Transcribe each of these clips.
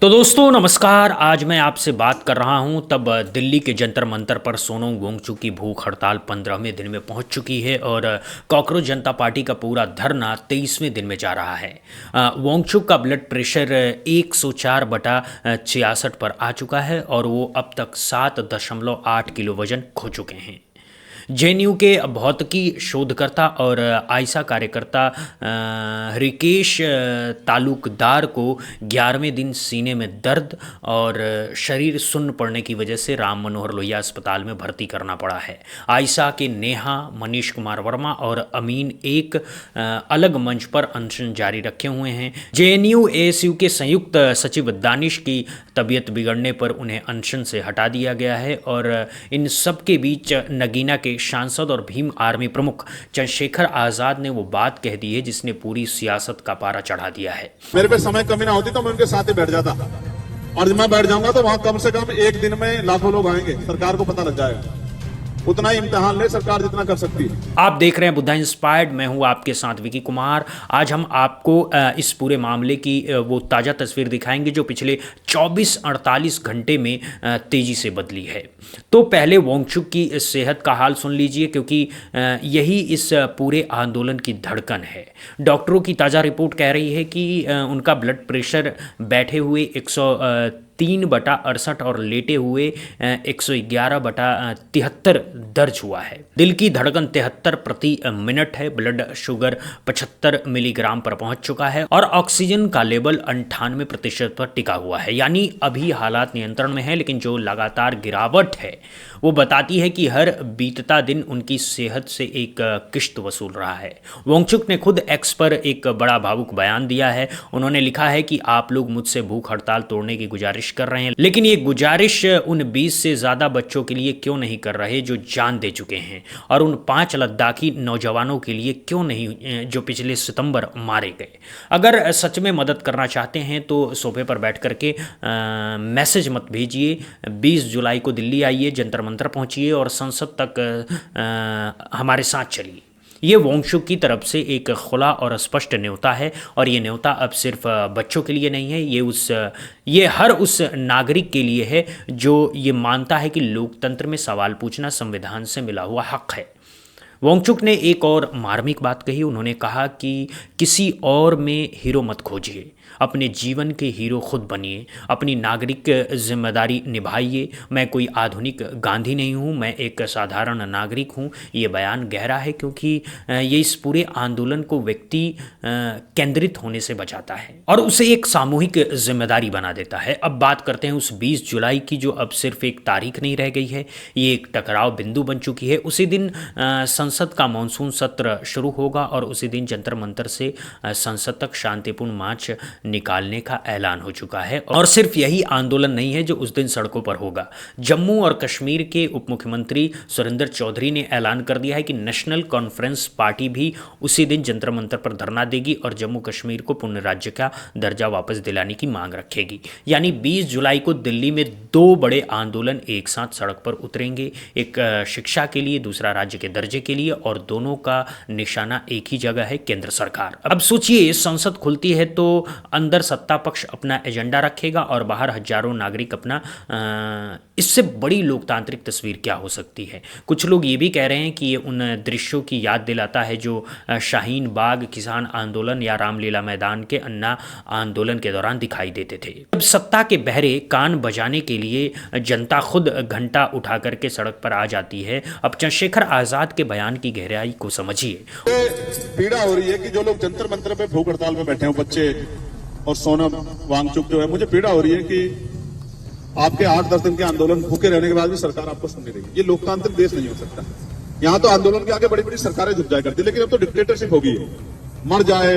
तो दोस्तों नमस्कार। आज मैं आपसे बात कर रहा हूं तब दिल्ली के जंतर मंतर पर सोनम वांगचुक की भूख हड़ताल 15वें दिन में पहुंच चुकी है और कॉकरोच जनता पार्टी का पूरा धरना 23वें दिन में जा रहा है। वांगचुक का ब्लड प्रेशर 104/66 पर आ चुका है और वो अब तक 7.8 किलो वजन खो चुके हैं। जेएनयू के भौतिकी शोधकर्ता और आयशा कार्यकर्ता हृकेश तालुकदार को 11वें दिन सीने में दर्द और शरीर सुन्न पड़ने की वजह से राम मनोहर लोहिया अस्पताल में भर्ती करना पड़ा है। आयशा के नेहा, मनीष कुमार वर्मा और अमीन एक अलग मंच पर अनशन जारी रखे हुए हैं। जेएनयू एएसयू के संयुक्त सचिव दानिश की तबीयत बिगड़ने पर उन्हें अनशन से हटा दिया गया है और इन सब के बीच नगीना के सांसद और भीम आर्मी प्रमुख चंद्रशेखर आजाद ने वो बात कह दी है जिसने पूरी सियासत का पारा चढ़ा दिया है। मेरे पे समय कमी ना होती तो मैं उनके साथ ही बैठ जाता, और जब मैं बैठ जाऊंगा तो वहां कम से कम एक दिन में लाखों लोग आएंगे, सरकार को पता लग जाएगा। उतना ही इम्तिहान ले सरकार जितना कर सकती है। आप देख रहे हैं बुद्धा इंस्पायर्ड, मैं हूं आपके साथ विकी कुमार। आज हम आपको इस पूरे मामले की वो ताज़ा तस्वीर दिखाएंगे जो पिछले 24-48 घंटे में तेज़ी से बदली है। तो पहले वांगचुक की सेहत का हाल सुन लीजिए, क्योंकि यही इस पूरे आंदोलन की धड़कन है। डॉक्टरों की ताज़ा रिपोर्ट कह रही है कि उनका ब्लड प्रेशर बैठे हुए 103/68 और लेटे हुए 111/73 दर्ज हुआ है। दिल की धड़कन 73 प्रति मिनट है। ब्लड शुगर 75 मिलीग्राम पर पहुंच चुका है और ऑक्सीजन का लेवल 98% पर टिका हुआ है। यानी अभी हालात नियंत्रण में है, लेकिन जो लगातार गिरावट है वो बताती है कि हर बीतता दिन उनकी सेहत से एक किश्त वसूल रहा है। वांगचुक ने खुद एक्स पर एक बड़ा भावुक बयान दिया है। उन्होंने लिखा है कि आप लोग मुझसे भूख हड़ताल तोड़ने की गुजारिश कर रहे हैं, लेकिन ये गुजारिश उन 20 से ज़्यादा बच्चों के लिए क्यों नहीं कर रहे जो जान दे चुके हैं, और उन 5 लद्दाखी नौजवानों के लिए क्यों नहीं जो पिछले सितंबर मारे गए। अगर सच में मदद करना चाहते हैं तो सोफे पर बैठ करके मैसेज मत भेजिए। 20 जुलाई को दिल्ली आइए, जंतर मंतर पहुंचिए और संसद तक हमारे साथ चलिए। ये वांगचुक की तरफ से एक खुला और स्पष्ट न्योता है, और ये न्योता अब सिर्फ बच्चों के लिए नहीं है, ये हर उस नागरिक के लिए है जो ये मानता है कि लोकतंत्र में सवाल पूछना संविधान से मिला हुआ हक है। वांगचुक ने एक और मार्मिक बात कही। उन्होंने कहा कि किसी और में हीरो मत खोजिए, अपने जीवन के हीरो खुद बनिए, अपनी नागरिक जिम्मेदारी निभाइए। मैं कोई आधुनिक गांधी नहीं हूँ, मैं एक साधारण नागरिक हूँ। ये बयान गहरा है क्योंकि ये इस पूरे आंदोलन को व्यक्ति केंद्रित होने से बचाता है और उसे एक सामूहिक जिम्मेदारी बना देता है। अब बात करते हैं उस 20 जुलाई की, जो अब सिर्फ एक तारीख नहीं रह गई है, ये एक टकराव बिंदु बन चुकी है। उसी दिन संसद का मानसून सत्र शुरू होगा और उसी दिन जंतर मंतर से संसद तक शांतिपूर्ण मार्च निकालने का ऐलान हो चुका है। और सिर्फ यही आंदोलन नहीं है जो उस दिन सड़कों पर होगा। जम्मू और कश्मीर के उप मुख्यमंत्री सुरेंद्र चौधरी ने ऐलान कर दिया है कि नेशनल कॉन्फ्रेंस पार्टी भी उसी दिन जंतर मंतर पर धरना देगी और जम्मू कश्मीर को पूर्ण राज्य का दर्जा वापस दिलाने की मांग रखेगी। यानी 20 जुलाई को दिल्ली में 2 बड़े आंदोलन एक साथ सड़क पर उतरेंगे, एक शिक्षा के लिए, दूसरा राज्य के दर्जे के लिए, और दोनों का निशाना एक ही जगह है, केंद्र सरकार। अब सोचिए, संसद खुलती है तो अंदर सत्ता पक्ष अपना एजेंडा रखेगा और बाहर हजारों नागरिक अपना। इससे बड़ी लोकतांत्रिक तस्वीर क्या हो सकती है। कुछ लोग ये भी कह रहे हैं कि ये उन दृश्यों की याद दिलाता है जो शाहीन बाग किसान आंदोलन या रामलीला मैदान के अन्ना आंदोलन के दौरान दिखाई देते थे। अब सत्ता के बहरे कान बजाने के लिए जनता खुद घंटा उठा करके सड़क पर आ जाती है। अब चंद्रशेखर आजाद के बयान की गहराई को समझिए। पीड़ा हो रही है कि जो लोग जंतर मंतर पे भूख हड़ताल में बैठे हैं, बच्चे और सोनम वांगचुक जो है, मुझे पीड़ा हो रही है कि आपके 8-10 दिन के आंदोलन भूखे रहने के बाद भी सरकार आपको सुन नहीं रही। ये लोकतांत्रिक देश नहीं हो सकता। यहाँ तो आंदोलन के आगे बड़ी बड़ी सरकारें झुक जाया करती, लेकिन अब तो डिक्टेटरशिप हो गई है। मर जाए,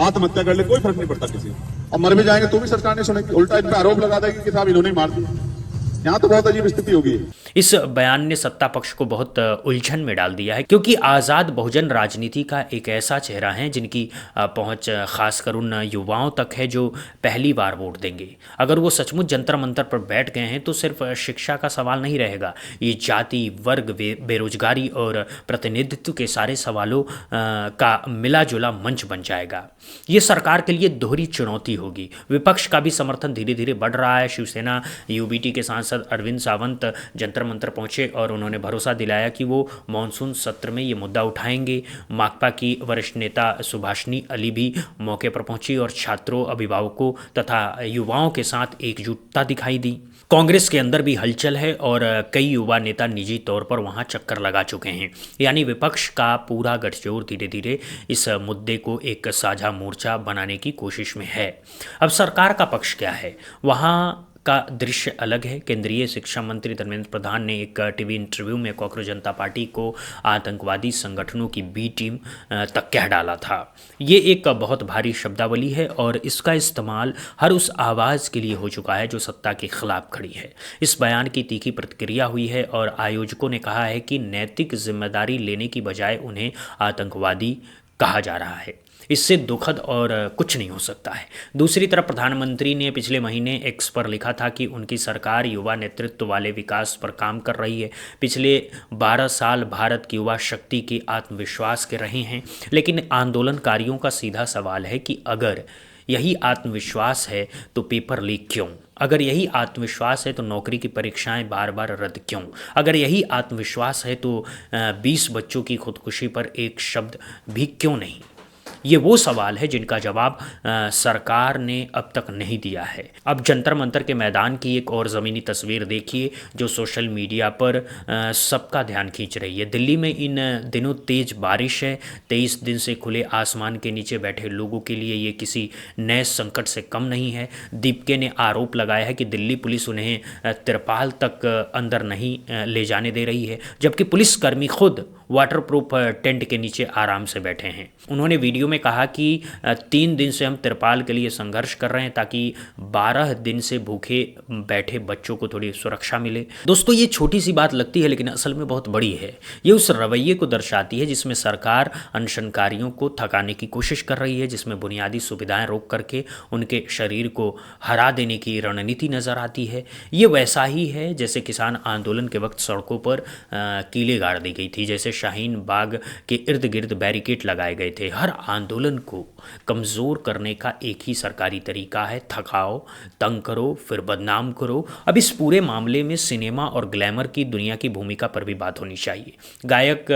आत्महत्या कर ले, कोई फर्क नहीं पड़ता किसी। और मर भी जाएंगे तो भी सरकार नहीं सुनेगी, उल्टा इन पर आरोप लगा देगी कि साहब इन्होंने मार दिया। यहाँ तो बहुत अजीब स्थिति होगी। इस बयान ने सत्ता पक्ष को बहुत उलझन में डाल दिया है, क्योंकि आज़ाद बहुजन राजनीति का एक ऐसा चेहरा है जिनकी पहुंच खासकर उन युवाओं तक है जो पहली बार वोट देंगे। अगर वो सचमुच जंतर मंतर पर बैठ गए हैं तो सिर्फ शिक्षा का सवाल नहीं रहेगा, ये जाति, वर्ग, बेरोजगारी और प्रतिनिधित्व के सारे सवालों का मिला जुला मंच बन जाएगा। ये सरकार के लिए दोहरी चुनौती होगी। विपक्ष का भी समर्थन धीरे धीरे बढ़ रहा है। शिवसेना यूबीटी के सांसद अरविंद सावंत जंतर मंतर पहुंचे और उन्होंने भरोसा दिलाया कि वो मानसून सत्र में ये मुद्दा उठाएंगे। माकपा की वरिष्ठ नेता सुभाषिनी अली भी मौके पर पहुंची और छात्रों, अभिभावकों तथा युवाओं के साथ एकजुटता दिखाई दी। कांग्रेस के अंदर भी हलचल है और कई युवा नेता निजी तौर पर वहां चक्कर लगा चुके हैं। यानी विपक्ष का पूरा गठजोड़ धीरे धीरे इस मुद्दे को एक साझा मोर्चा बनाने की कोशिश में है। अब सरकार का पक्ष क्या है, वहाँ का दृश्य अलग है। केंद्रीय शिक्षा मंत्री धर्मेंद्र प्रधान ने एक टीवी इंटरव्यू में कांग्रेस जनता पार्टी को आतंकवादी संगठनों की बी टीम तक कह डाला था। ये एक बहुत भारी शब्दावली है और इसका इस्तेमाल हर उस आवाज़ के लिए हो चुका है जो सत्ता के खिलाफ खड़ी है। इस बयान की तीखी प्रतिक्रिया हुई है और आयोजकों ने कहा है कि नैतिक जिम्मेदारी लेने की बजाय उन्हें आतंकवादी कहा जा रहा है। इससे दुखद और कुछ नहीं हो सकता है। दूसरी तरफ प्रधानमंत्री ने पिछले महीने एक्स पर लिखा था कि उनकी सरकार युवा नेतृत्व वाले विकास पर काम कर रही है। पिछले 12 साल भारत की युवा शक्ति के आत्मविश्वास के रहे हैं। लेकिन आंदोलनकारियों का सीधा सवाल है कि अगर यही आत्मविश्वास है तो पेपर लीक क्यों? अगर यही आत्मविश्वास है तो नौकरी की परीक्षाएं बार बार रद्द क्यों? अगर यही आत्मविश्वास है तो 20 बच्चों की खुदकुशी पर एक शब्द भी क्यों नहीं? ये वो सवाल है जिनका जवाब सरकार ने अब तक नहीं दिया है। अब जंतर मंतर के मैदान की एक और ज़मीनी तस्वीर देखिए जो सोशल मीडिया पर सबका ध्यान खींच रही है। दिल्ली में इन दिनों तेज़ बारिश है। 23 दिन से खुले आसमान के नीचे बैठे लोगों के लिए ये किसी नए संकट से कम नहीं है। दीपके ने आरोप लगाया है कि दिल्ली पुलिस उन्हें तिरपाल तक अंदर नहीं ले जाने दे रही है, जबकि पुलिसकर्मी खुद वाटरप्रूफ टेंट के नीचे आराम से बैठे हैं। उन्होंने वीडियो में कहा कि 3 दिन से हम तिरपाल के लिए संघर्ष कर रहे हैं ताकि 12 दिन से भूखे बैठे बच्चों को थोड़ी सुरक्षा मिले। दोस्तों, ये छोटी सी बात लगती है लेकिन असल में बहुत बड़ी है। ये उस रवैये को दर्शाती है जिसमें सरकार अनशनकारियों को थकाने की कोशिश कर रही है, जिसमें बुनियादी सुविधाएं रोक करके उनके शरीर को हरा देने की रणनीति नज़र आती है। ये वैसा ही है जैसे किसान आंदोलन के वक्त सड़कों पर कीलें गाड़ दी गई थी, जैसे शाहीन बाग के इर्द गिर्द बैरिकेड लगाए गए थे। हर आंदोलन को कमज़ोर करने का एक ही सरकारी तरीका है, थकाओ, तंग करो, फिर बदनाम करो। अब इस पूरे मामले में सिनेमा और ग्लैमर की दुनिया की भूमिका पर भी बात होनी चाहिए। गायक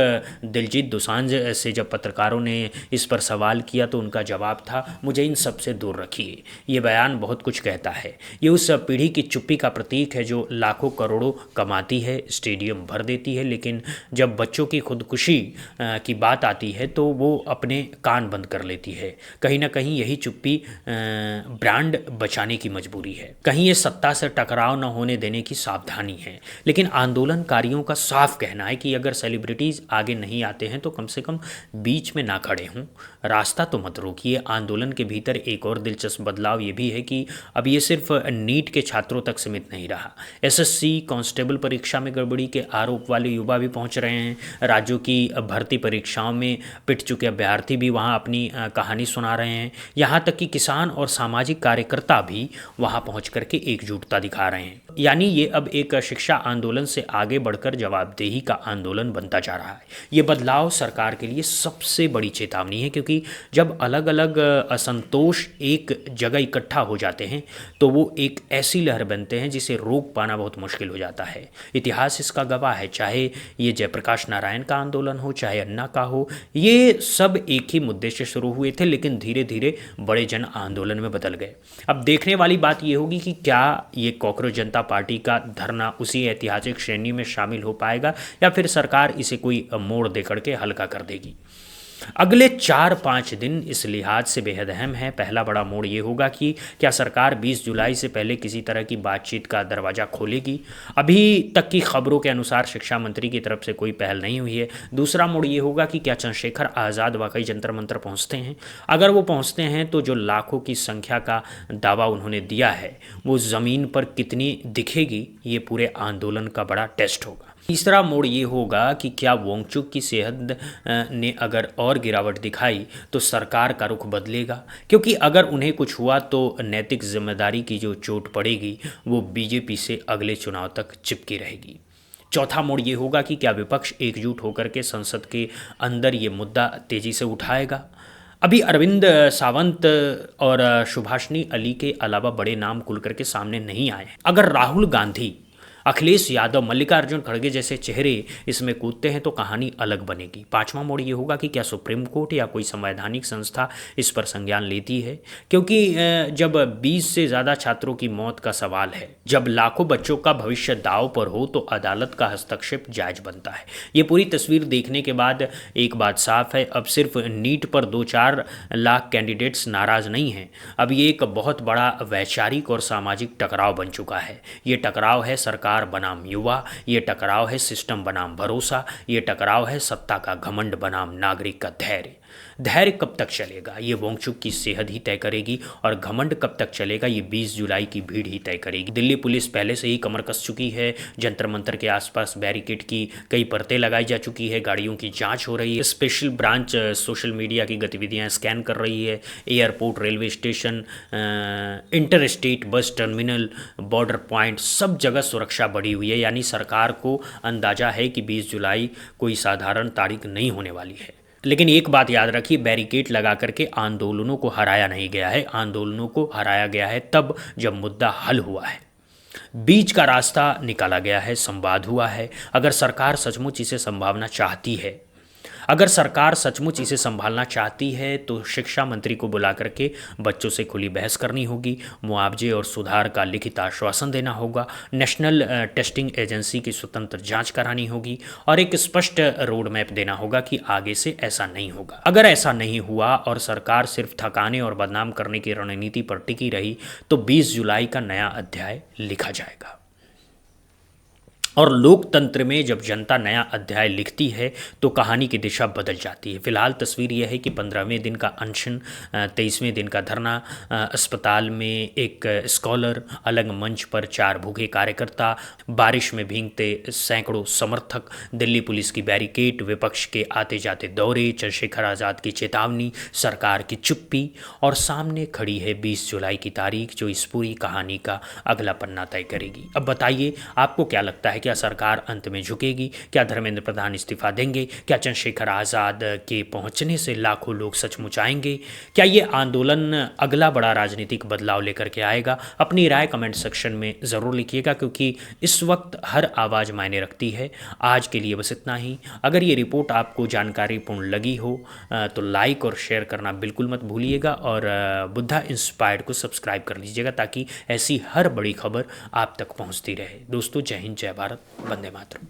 दिलजीत दोसांझ से जब पत्रकारों ने इस पर सवाल किया तो उनका जवाब था, मुझे इन सब से दूर रखिए। ये बयान बहुत कुछ कहता है। ये उस पीढ़ी की चुप्पी का प्रतीक है जो लाखों करोड़ों कमाती है, स्टेडियम भर देती है, लेकिन जब बच्चों की खुदकुशी की बात आती है तो वो अपने कान बंद कर लेती है। कहीं ना कहीं यही चुप्पी ब्रांड बचाने की मजबूरी है। कहीं ये सत्ता से टकराव न होने देने की सावधानी है। लेकिन आंदोलनकारियों का साफ कहना है कि अगर सेलिब्रिटीज़ आगे नहीं आते हैं तो कम से कम बीच में ना खड़े हों, रास्ता तो मत रोकिए। आंदोलन के भीतर एक और दिलचस्प बदलाव ये भी है कि अब ये सिर्फ नीट के छात्रों तक सीमित नहीं रहा। एसएससी कांस्टेबल परीक्षा में गड़बड़ी के आरोप वाले युवा भी पहुंच रहे हैं। राज्यों की भर्ती परीक्षाओं में पिट चुके अभ्यर्थी भी वहां अपनी कहानी सुना रहे हैं। यहाँ तक कि किसान और सामाजिक कार्यकर्ता भी वहां पहुंच करके एकजुटता दिखा रहे हैं। यानी ये अब एक शिक्षा आंदोलन से आगे बढ़कर जवाबदेही का आंदोलन बनता जा रहा है। ये बदलाव सरकार के लिए सबसे बड़ी चेतावनी है, क्योंकि जब अलग अलग असंतोष एक जगह इकट्ठा हो जाते हैं तो वो एक ऐसी लहर बनते हैं जिसे रोक पाना बहुत मुश्किल हो जाता है। इतिहास इसका गवाह है। चाहे ये जयप्रकाश नारायण का आंदोलन हो, चाहे अन्ना का हो, ये सब एक ही मुद्दे से शुरू हुए थे लेकिन धीरे धीरे बड़े जन आंदोलन में बदल गए। अब देखने वाली बात ये होगी कि क्या ये कांग्रेस जनता पार्टी का धरना उसी ऐतिहासिक श्रेणी में शामिल हो पाएगा या फिर सरकार इसे कोई मोड़ दे करके हल्का कर देगी। अगले 4-5 दिन इस लिहाज से बेहद अहम है। पहला बड़ा मोड़ ये होगा कि क्या सरकार 20 जुलाई से पहले किसी तरह की बातचीत का दरवाज़ा खोलेगी। अभी तक की खबरों के अनुसार शिक्षा मंत्री की तरफ से कोई पहल नहीं हुई है। दूसरा मोड़ ये होगा कि क्या चंद्रशेखर आज़ाद वाकई जंतर मंतर पहुँचते हैं। अगर वो पहुँचते हैं तो जो लाखों की संख्या का दावा उन्होंने दिया है वो ज़मीन पर कितनी दिखेगी, ये पूरे आंदोलन का बड़ा टेस्ट होगा। तीसरा मोड़ ये होगा कि क्या वांगचुक की सेहत ने अगर और गिरावट दिखाई तो सरकार का रुख बदलेगा, क्योंकि अगर उन्हें कुछ हुआ तो नैतिक जिम्मेदारी की जो चोट पड़ेगी वो बीजेपी से अगले चुनाव तक चिपकी रहेगी। चौथा मोड़ ये होगा कि क्या विपक्ष एकजुट होकर के संसद के अंदर ये मुद्दा तेज़ी से उठाएगा। अभी अरविंद सावंत और सुभाषिनी अली के अलावा बड़े नाम खुल करके सामने नहीं आए। अगर राहुल गांधी, अखिलेश यादव, मल्लिकार्जुन खड़गे जैसे चेहरे इसमें कूदते हैं तो कहानी अलग बनेगी। पांचवा मोड़ ये होगा कि क्या सुप्रीम कोर्ट या कोई संवैधानिक संस्था इस पर संज्ञान लेती है, क्योंकि जब 20 से ज़्यादा छात्रों की मौत का सवाल है, जब लाखों बच्चों का भविष्य दांव पर हो तो अदालत का हस्तक्षेप जायज बनता है। ये पूरी तस्वीर देखने के बाद एक बात साफ है, अब सिर्फ नीट पर 2-4 लाख कैंडिडेट्स नाराज़ नहीं हैं, अब ये एक बहुत बड़ा वैचारिक और सामाजिक टकराव बन चुका है। ये टकराव है सरकार बनाम युवा, ये टकराव है सिस्टम बनाम भरोसा, ये टकराव है सत्ता का घमंड बनाम नागरिक का धैर्य। धैर्य कब तक चलेगा ये वांगचुक की सेहत ही तय करेगी, और घमंड कब तक चलेगा ये 20 जुलाई की भीड़ ही तय करेगी। दिल्ली पुलिस पहले से ही कमर कस चुकी है, जंतर मंतर के आसपास बैरिकेड की कई परतें लगाई जा चुकी है, गाड़ियों की जांच हो रही है, स्पेशल ब्रांच सोशल मीडिया की गतिविधियां स्कैन कर रही है, airport, railway station, inter state bus terminal, border point, सब जगह सुरक्षा बढ़ी हुई है। यानी सरकार को अंदाजा है कि 20 जुलाई कोई साधारण तारीख नहीं होने वाली है। लेकिन एक बात याद रखिए, बैरिकेड लगा करके आंदोलनों को हराया नहीं गया है, आंदोलनों को हराया गया है तब जब मुद्दा हल हुआ है, बीच का रास्ता निकाला गया है, संवाद हुआ है। अगर सरकार सचमुच इसे संभावना चाहती है, अगर सरकार सचमुच इसे संभालना चाहती है तो शिक्षा मंत्री को बुला करके बच्चों से खुली बहस करनी होगी, मुआवजे और सुधार का लिखित आश्वासन देना होगा, नेशनल टेस्टिंग एजेंसी की स्वतंत्र जांच करानी होगी और एक स्पष्ट रोड मैप देना होगा कि आगे से ऐसा नहीं होगा। अगर ऐसा नहीं हुआ और सरकार सिर्फ थकाने और बदनाम करने की रणनीति पर टिकी रही तो 20 जुलाई का नया अध्याय लिखा जाएगा। और लोकतंत्र में जब जनता नया अध्याय लिखती है तो कहानी की दिशा बदल जाती है। फिलहाल तस्वीर यह है कि 15वें दिन का अनशन, 23वें दिन का धरना, अस्पताल में एक स्कॉलर, अलग मंच पर 4 भूखे कार्यकर्ता, बारिश में भीगते सैकड़ों समर्थक, दिल्ली पुलिस की बैरिकेड, विपक्ष के आते जाते दौरे, चंद्रशेखर आज़ाद की चेतावनी, सरकार की चुप्पी और सामने खड़ी है 20 जुलाई की तारीख जो इस पूरी कहानी का अगला पन्ना तय करेगी। अब बताइए आपको क्या लगता है, क्या सरकार अंत में झुकेगी? क्या धर्मेंद्र प्रधान इस्तीफा देंगे? क्या चंद्रशेखर आज़ाद के पहुंचने से लाखों लोग सचमुच आएंगे? क्या ये आंदोलन अगला बड़ा राजनीतिक बदलाव लेकर के आएगा? अपनी राय कमेंट सेक्शन में ज़रूर लिखिएगा, क्योंकि इस वक्त हर आवाज़ मायने रखती है। आज के लिए बस इतना ही। अगर ये रिपोर्ट आपको जानकारीपूर्ण लगी हो तो लाइक और शेयर करना बिल्कुल मत भूलिएगा और बुद्धा इंस्पायर्ड को सब्सक्राइब कर लीजिएगा ताकि ऐसी हर बड़ी खबर आप तक पहुँचती रहे। दोस्तों, जय हिंद, जय भारत, वंदे मातरम।